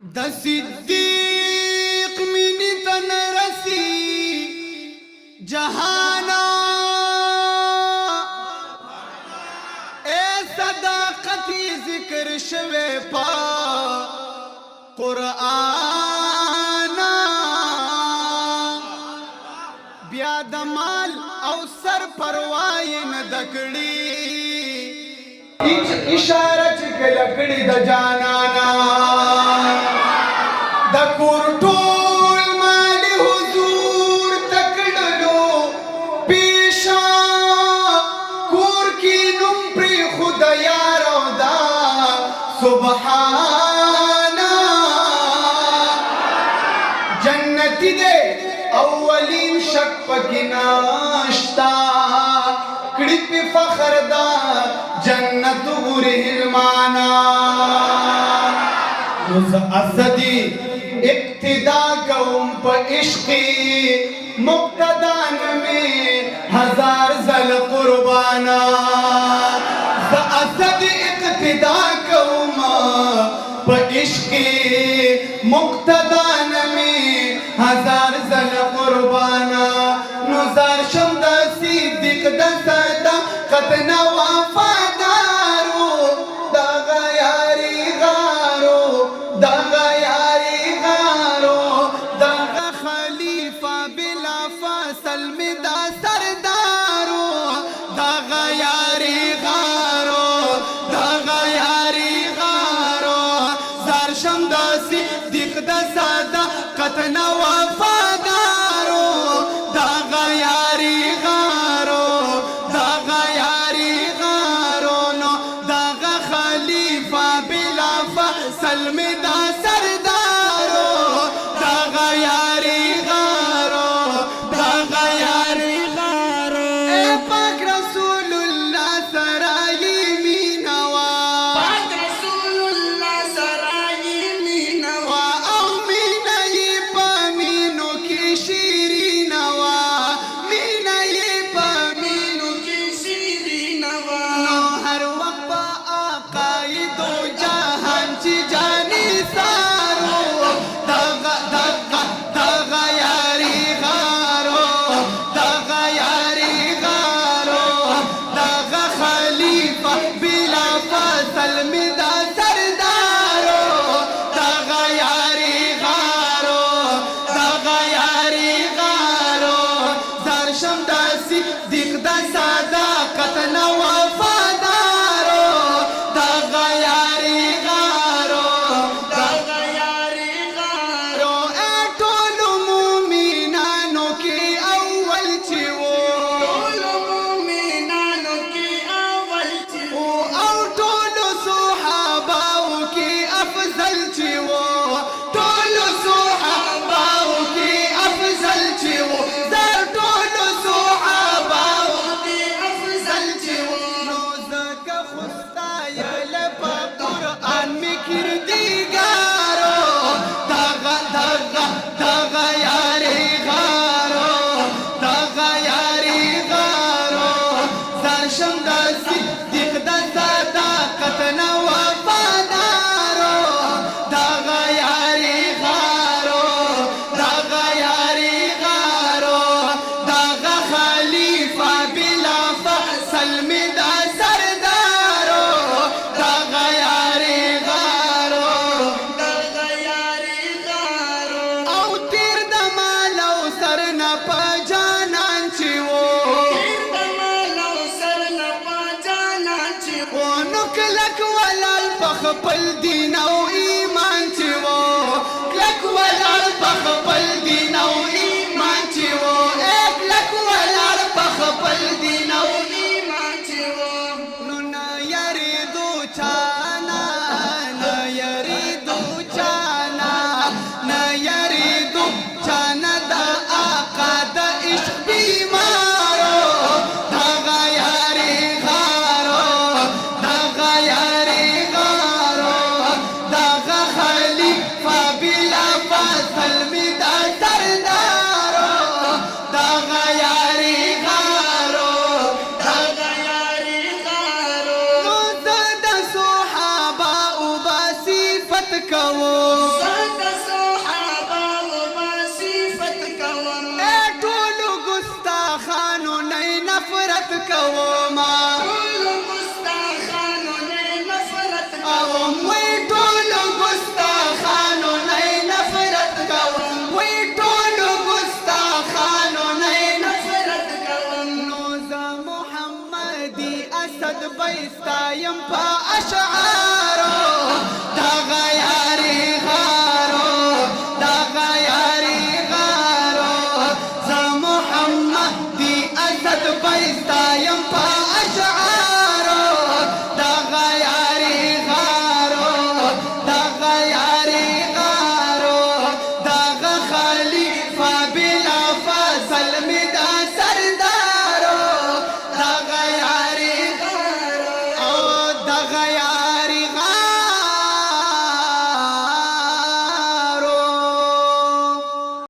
د صدیق منی تن رسی جهانا اے صداقتی ذکر شوے پا قرآن بیا د مال او سر پروايي نه دکړي اشاره چې کله کړي د جانانا د کور ټول مالي حضور تکړلو پیشا کور کې نوم پرې خدایا رو دا سبحان جنتی دے اولین شک پکی ناشتا کڑی پی فخر دا جنت غری علمانا روز اسدی اقتدا قوم پا عشقی مقتدان میں ہزار زل قربانا اسدی اقتدا قوم پا عشقی مقتدان میں ہزار زل قربانا نوزار شمد صدیق دا صداقت نا وفادارو دا غیاری غارو دا غیاری غارو دا خلیفہ بلا فاصل میں دا سردارو دا غیاری غارو دا غیاری غارو زار شمد صدیق دا صداقت نا وفادارو دا غیاری غارو دا غیاری غارو نو دا خلیفہ بلا فصل میں دا سردارو دا غیاری غارو دا غیاری غارو اے پاک رسول اللہ سرائی مینوا پاک رسول اللہ سرائی مینوا او مینائی پا مینو کی شیرینوا مینائی پا مینو کی شیرینوا نو ہر وقت پا آقائی دو جہان چی جانی سارو دا غیاری غارو دا غیاری غارو دا خلیفہ بلا فصل میں دا سردارو دا غیاری غارو دا غیاری غارو زار شمد صدیق دا صداقت نا وفادارو دا غیاری غارو دا غیاری غارو اے ټول مومنانو کی اول چی وو ټول مومنانو کی اول چی وو او ټول صحاباو کی افضل چی وو ټول صحاباو کی افضل چی وو زار ټول صحاباو کی افضل چی وو نو زکه خدای په قرآن می کردګارو دا غیاری غارو دا غیاری غارو زار شمد صدیق دا صداقت نا وفادارو دا غیاری غارو دا غیاری غارو دا خلیفہ بلا فصل میں دا سردارو دا غیاری غارو دا غیاری غارو او تیر د مال او سر نه په جانان چی وو تیر د مال او سر نه په جانان چی وو نو کلک ولال په خپل دین او ایمان چی وو کلک ولال په خپل دین او ایمان چی وو ایک لک ولال په خپل دین او ایمان چی وو نو نه یریدو چانا نه یریدو چانا نه یریدو چانا دا آقا دا عشق بیمارو دا غیاری غارو دا غیاری غارو دا کوما ټول ګستاخانو نه نفرت کوم وی ټول ګستاخانو نه نفرت کوم وی ټول ګستاخانو نه نفرت کوم نو زه محمدي اسد بیستایم په اشعار